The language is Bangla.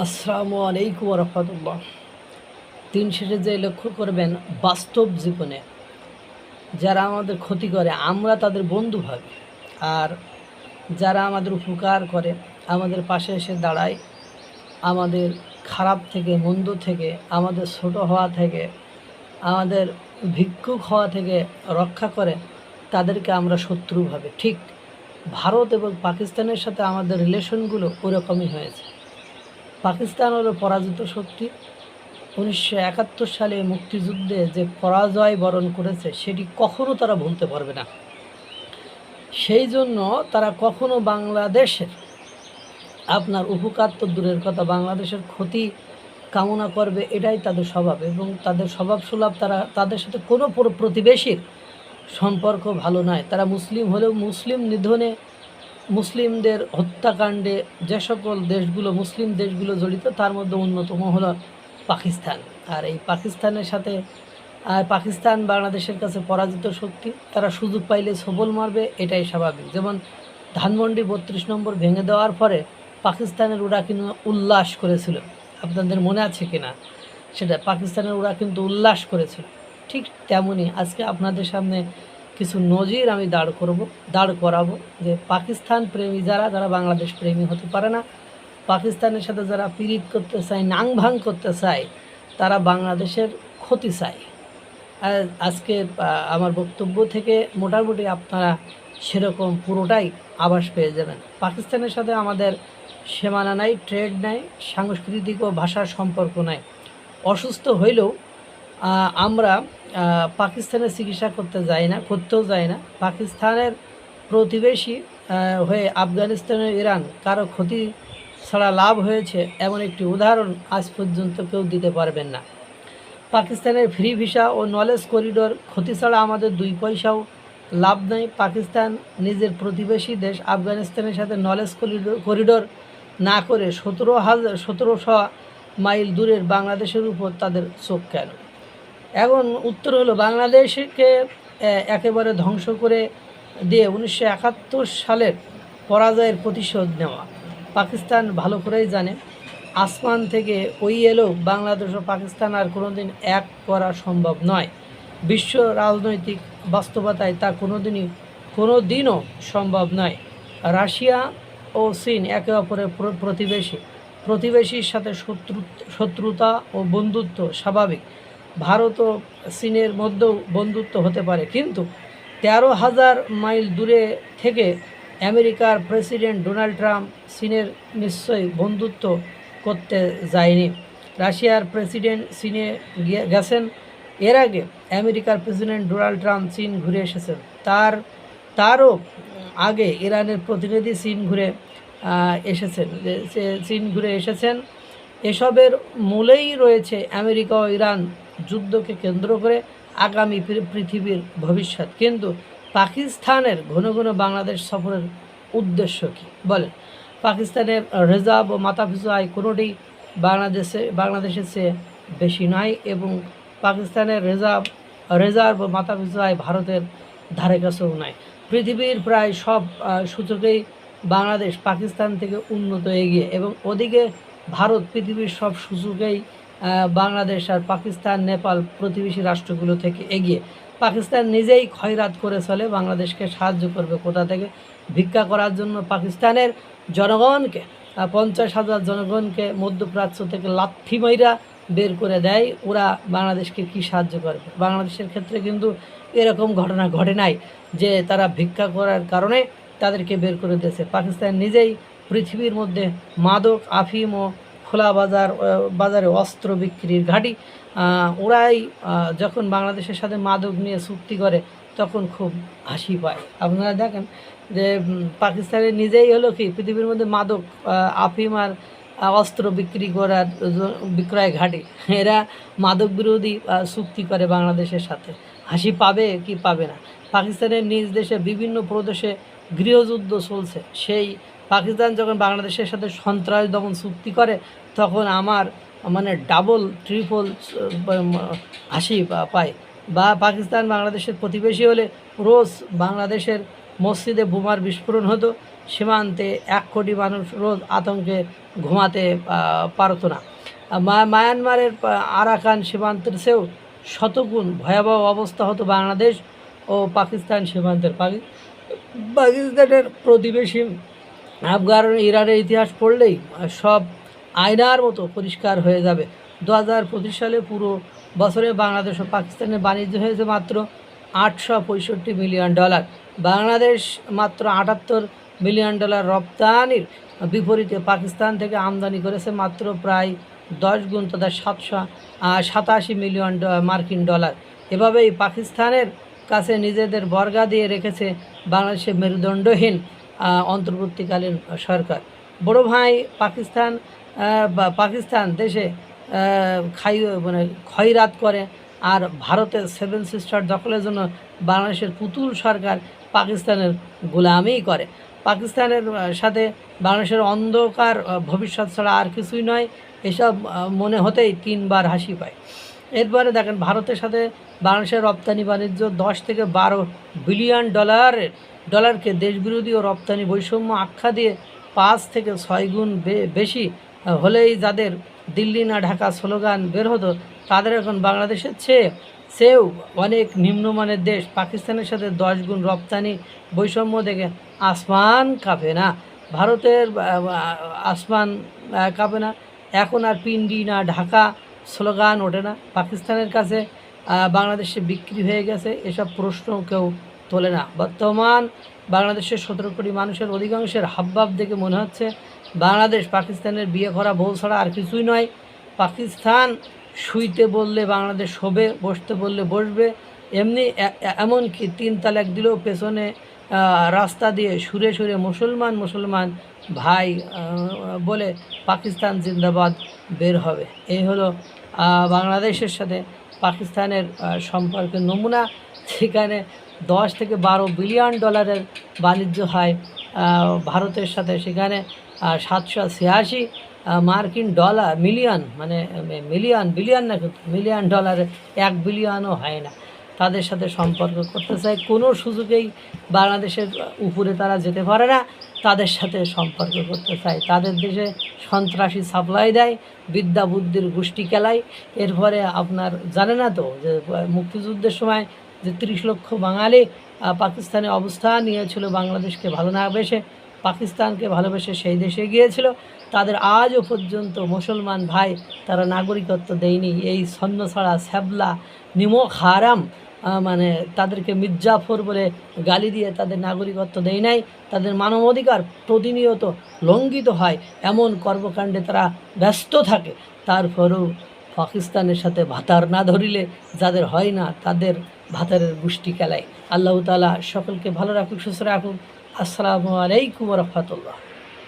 আসসালামু আলাইকুম রহমতুল্লাহ। দিন শেষে যে লক্ষ্য করবেন, বাস্তব জীবনে যারা আমাদের ক্ষতি করে আমরা তাদের বন্ধু ভাবি, আর যারা আমাদের উপকার করে, আমাদের পাশে এসে দাঁড়ায়, আমাদের খারাপ থেকে, মন্দ থেকে, আমাদের ছোট হওয়া থেকে, আমাদের ভিক্ষুক হওয়া থেকে রক্ষা করে, তাদেরকে আমরা শত্রু ভাবি। ঠিক ভারত এবং পাকিস্তানের সাথে আমাদের রিলেশনগুলো ওরকমই হয়েছে। পাকিস্তান হলো পরাজিত শক্তি। 1971 সালে মুক্তিযুদ্ধে যে পরাজয় বরণ করেছে সেটি কখনো তারা ভুলতে পারবে না। সেই জন্য তারা কখনো বাংলাদেশের আপনার উপকার তো দূরের কথা, বাংলাদেশের ক্ষতি কামনা করবে, এটাই তাদের স্বভাব। এবং তাদের স্বভাব সুলভ, তারা তাদের সাথে কোনো প্রতিবেশীর সম্পর্ক ভালো নয়। তারা মুসলিম হলেও মুসলিম নিধনে, মুসলিমদের হত্যাকাণ্ডে যে সকল দেশগুলো, মুসলিম দেশগুলো জড়িত, তার মধ্যে অন্যতম হলো পাকিস্তান। আর এই পাকিস্তানের সাথে পাকিস্তান বাংলাদেশের কাছে পরাজিত শক্তি। তারা সুযোগ পাইলে সবল মারবে, এটাই স্বাভাবিক। যেমন ধানমন্ডি 32 নম্বর ভেঙে দেওয়ার পরে পাকিস্তানের ওরা কিন্তু উল্লাস করেছিল, আপনাদের মনে আছে কিনা সেটা। পাকিস্তানের ওরা কিন্তু উল্লাস করেছিল। ঠিক তেমনই আজকে আপনাদের সামনে কিছু নজির আমি দাঁড় করাবো যে পাকিস্তান প্রেমী যারা বাংলাদেশ প্রেমী হতে পারে না, পাকিস্তানের সাথে যারা পীড়িত করতে চায়, নাংভাং করতে চায়, তারা বাংলাদেশের ক্ষতি চায়। আজকে আমার বক্তব্য থেকে মোটামুটি আপনারা সেরকম পুরোটাই আভাস পেয়ে যাবেন। পাকিস্তানের সাথে আমাদের সীমানা নাই, ট্রেড নাই, সাংস্কৃতিক ও ভাষার সম্পর্ক নাই। অসুস্থ হইলেও আমরা পাকিস্তানের চিকিৎসা করতেও যাই না। পাকিস্তানের প্রতিবেশী হয়ে আফগানিস্তানের ইরান কারো ক্ষতি ছাড়া লাভ হয়েছে এমন একটি উদাহরণ আজ পর্যন্ত কেউ দিতে পারবেন না। পাকিস্তানের ফ্রি ভিসা ও নলেজ করিডোর ক্ষতি ছাড়া আমাদের 2 পয়সাও লাভ নেই। পাকিস্তান নিজের প্রতিবেশী দেশ আফগানিস্তানের সাথে নলেজ করিডোর না করে 1700 মাইল দূরের বাংলাদেশের উপর তাদের চোখ কেন? এখন উত্তর হলো, বাংলাদেশকে একেবারে ধ্বংস করে দিয়ে 1971 সালের পরাজয়ের প্রতিশোধ নেওয়া। পাকিস্তান ভালো করেই জানে, আসমান থেকে ওই এলেও বাংলাদেশ ও পাকিস্তান আর কোনোদিন এক করা সম্ভব নয়। বিশ্ব রাজনৈতিক বাস্তবতায় তা কোনোদিনও সম্ভব নয়। রাশিয়া ও চীন একে অপরের প্রতিবেশীর সাথে শত্রুতা ও বন্ধুত্ব স্বাভাবিক। ভারত ও চীনের মধ্যেও বন্ধুত্ব হতে পারে, কিন্তু 13,000 মাইল দূরে থেকে আমেরিকার প্রেসিডেন্ট ডোনাল্ড ট্রাম্প চীনের নিশ্চয়ই বন্ধুত্ব করতে যায়নি। রাশিয়ার প্রেসিডেন্ট চীনে গেছেন, এর আগে আমেরিকার প্রেসিডেন্ট ডোনাল্ড ট্রাম্প চীন ঘুরে এসেছেন। তারও আগে ইরানের প্রতিনিধি চীন ঘুরে এসেছেন। এসবের মূলেই রয়েছে আমেরিকা ও ইরান যুদ্ধকে কেন্দ্র করে আগামী পৃথিবীর ভবিষ্যৎ। কিন্তু পাকিস্তানের ঘন ঘন বাংলাদেশ সফরের উদ্দেশ্য কী বলেন? পাকিস্তানের রিজার্ভ ও মাথাপিছু আয় কোনোটি বাংলাদেশের চেয়ে বেশি নয়, এবং পাকিস্তানের রিজার্ভ ও মাথাপিছু আয় ভারতের ধারে কাছেও নয়। পৃথিবীর প্রায় সব সূচকেই বাংলাদেশ পাকিস্তান থেকে উন্নত এগিয়ে, এবং ওদিকে ভারত পৃথিবীর সব সূচকেই বাংলাদেশ আর পাকিস্তান, নেপাল প্রতিবেশী রাষ্ট্রগুলো থেকে এগিয়ে। পাকিস্তান নিজেই খয়রাত করে চলে, বাংলাদেশকে সাহায্য করবে কোথা থেকে? ভিক্ষা করার জন্য পাকিস্তানের জনগণকে 50,000 জনগণকে মধ্যপ্রাচ্য থেকে লাথি মাইরা বের করে দেয়। ওরা বাংলাদেশকে কি সাহায্য করবে? বাংলাদেশের ক্ষেত্রে কিন্তু এরকম ঘটনা ঘটে নাই যে তারা ভিক্ষা করার কারণে তাদেরকে বের করে দিয়েছে। পাকিস্তান নিজেই পৃথিবীর মধ্যে মাদক, আফিম ও খোলা বাজারে অস্ত্র বিক্রির ঘাঁটি। ওরাই যখন বাংলাদেশের সাথে মাদক নিয়ে চুক্তি করে তখন খুব হাসি পায়। আপনারা দেখেন যে পাকিস্তানের নিজেই হলো কি পৃথিবীর মধ্যে মাদক, আফিম আর অস্ত্র বিক্রয় ঘাঁটি। এরা মাদক বিরোধী চুক্তি করে বাংলাদেশের সাথে। হাসি পাবে কি পাবে না? পাকিস্তানের নিজ দেশে বিভিন্ন প্রদেশে গৃহযুদ্ধ চলছে। সেই পাকিস্তান যখন বাংলাদেশের সাথে সন্ত্রাস দমন চুক্তি করে তখন আমার ডাবল ট্রিপল হাসি পায়। বা পাকিস্তান বাংলাদেশের প্রতিবেশী হলে রোজ বাংলাদেশের মসজিদে বোমার বিস্ফোরণ হতো, সীমান্তে 1 কোটি মানুষ রোজ আতঙ্কে ঘুমাতে পারতো না। মায়ানমারের আরাকান সীমান্তের চেয়েও শতগুণ ভয়াবহ অবস্থা হতো বাংলাদেশ ও পাকিস্তান সীমান্তের। পাকিস্তানের প্রতিবেশী আফগান ইরানের ইতিহাস পড়লেই সব আয়নার মতো পরিষ্কার হয়ে যাবে। 2025 সালে পুরো বছরে বাংলাদেশ ও পাকিস্তানের বাণিজ্য হয়েছে মাত্র $865 মিলিয়ন। বাংলাদেশ মাত্র $78 মিলিয়ন রপ্তানির বিপরীতে পাকিস্তান থেকে আমদানি করেছে মাত্র প্রায় 10 গুণ, তথা $787 মিলিয়ন মার্কিন ডলার। এভাবেই পাকিস্তানের কাছে নিজেদের বর্গা দিয়ে রেখেছে বাংলাদেশের মেরুদণ্ডহীন অন্তর্বর্তীকালীন সরকার। বড় ভাই পাকিস্তান দেশে খয়রাত করে, আর ভারতের 7 সিস্টার দখলের জন্য বাংলাদেশের পুতুল সরকার পাকিস্তানের গোলামি করে। পাকিস্তানের সাথে বাংলাদেশের অন্ধকার ভবিষ্যৎ ছাড়া আর কিছুই নয়, এসব মনে হতেই 3 বার হাসি পায়। এরপরে দেখেন, ভারতের সাথে বাংলাদেশের রপ্তানি বাণিজ্য 10 থেকে 12 বিলিয়ন ডলারকে দেশবিরোধী ও রপ্তানি বৈষম্য আখ্যা দিয়ে 5 থেকে 6 গুণ বেশি হলেই যাদের দিল্লি না ঢাকা স্লোগান বের হতো, তাদের এখন বাংলাদেশের চেয়েও অনেক নিম্নমানের দেশ। পাকিস্তানের সাথে 10 গুণ রপ্তানি বৈষম্য দেখে আসমান কাঁপে না, ভারতের আসমান কাঁপে না। এখন আর পিন্ডি না ঢাকা স্লোগান ওঠে না। পাকিস্তানের কাছে বাংলাদেশে বিক্রি হয়ে গেছে, এসব প্রশ্ন কেউ তোলে না। বর্তমান বাংলাদেশের 17 কোটি মানুষের অধিকাংশের হাবভাব দেখে মনে হচ্ছে বাংলাদেশ পাকিস্তানের বিয়ে করা বউ ছাড়া আর কিছুই নয়। পাকিস্তান শুইতে বললে বাংলাদেশ শোবে, বসতে বললে বসবে। এমনকি 3 তালাক দিলেও পেছনে রাস্তা দিয়ে সুরে সুরে মুসলমান ভাই বলে পাকিস্তান জিন্দাবাদ বের হবে। এই হলো বাংলাদেশের সাথে পাকিস্তানের সম্পর্কের নমুনা, সেখানে 10 থেকে 12 বিলিয়ন ডলারের বাণিজ্য হয় ভারতের সাথে। সেখানে 786 মার্কিন ডলার বিলিয়ন না, কিন্তু মিলিয়ন ডলারে 1 বিলিয়নও হয় না। তাদের সাথে সম্পর্ক করতে চায়, কোনো সুযোগেই বাংলাদেশের উপরে তারা যেতে পারে না। তাদের সাথে সম্পর্ক করতে চায়, তাদের দেশে সন্ত্রাসী সাপ্লাই দেয়, বিদ্যা বুদ্ধির গোষ্ঠী খেলায়। এরপরে আপনার জানে না তো যে মুক্তিযুদ্ধের সময় যে 30 লক্ষ বাঙালি পাকিস্তানে অবস্থান নিয়েছিল, বাংলাদেশকে ভালো না বেসে পাকিস্তানকে ভালোবেসে সেই দেশে গিয়েছিল, তাদের আজও পর্যন্ত মুসলমান ভাই তারা নাগরিকত্ব দেয়নি। এই ছন্নছাড়া ছ্যাবলা নিমক হারাম তাদেরকে মির্জাফর বলে গালি দিয়ে তাদের নাগরিকত্ব দেয় নাই। তাদের মানবাধিকার প্রতিনিয়ত লঙ্ঘিত হয়, এমন কর্মকাণ্ডে তারা ব্যস্ত থাকে। তারপরেও পাকিস্তানের সাথে ভাতার না ধরিলে যাদের হয় না, তাদের ভাতারের গোষ্ঠী খেলায়। আল্লাহ তাআলা সকলকে ভালো রাখুক, সুস্থ রাখুক। আসসালামু আলাইকুম ওয়া রাহমাতুল্লাহ।